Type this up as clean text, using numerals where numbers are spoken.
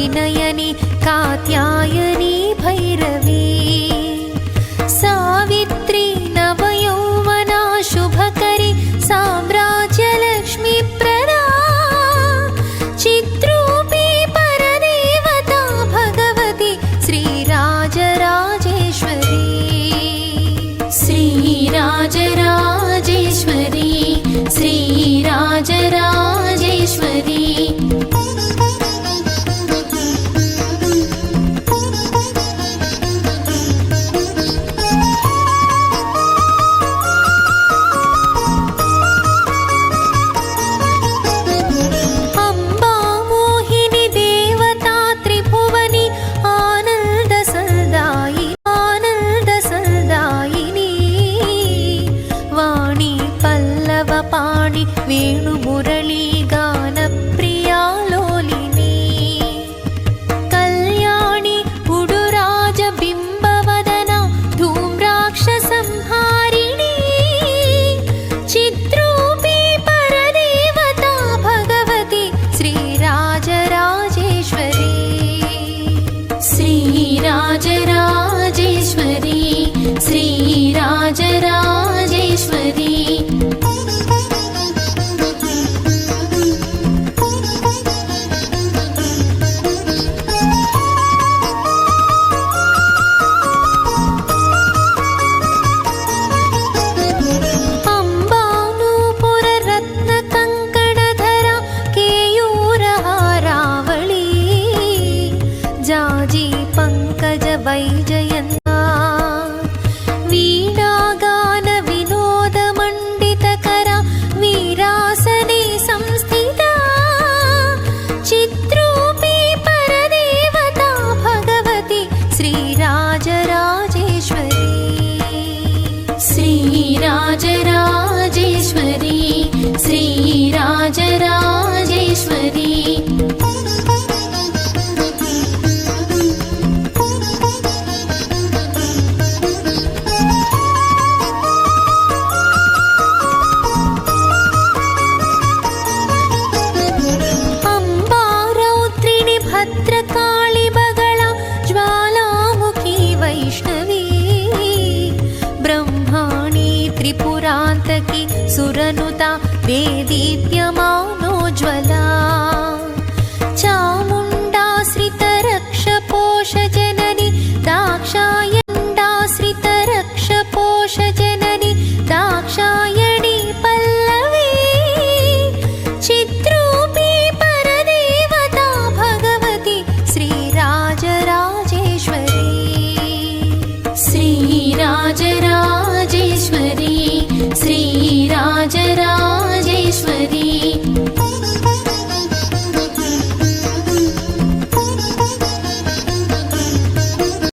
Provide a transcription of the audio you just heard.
विनयनी कात्यायनी भैरवी सावित्री नवयौवना शुभकरी साम्राज्यलक्ष्मी प्रदा चिद्रूपी परदेवता भगवती श्रीराजराजेश्वरी श्रीराजराजेश्वरी श्रीराजराजेश्वरी वेणु मुरली गान प्रिया लोलिनी कल्याणी उडुराज बिंबवदना धूम्राक्षसंहारिणी चिद्रूपी परदेवता भगवती श्रीराजराजेश्वरी श्रीराजराजेश्वरी श्रीराजराजेश्वरी वैजयन्ता वीणागान विनोद मण्डितकरा वीरासने संस्थिता चिद्रूपी परदेवता भगवती श्रीराजराजेश्वरी श्रीराजराजेश्वरी श्रीराजराजेश्वरी भद्रकाली बगला ज्वालामुखी वैष्णवी ब्रह्माणी त्रिपुरान्तकी सुरनुता देदीप्यमानोज्ज्वला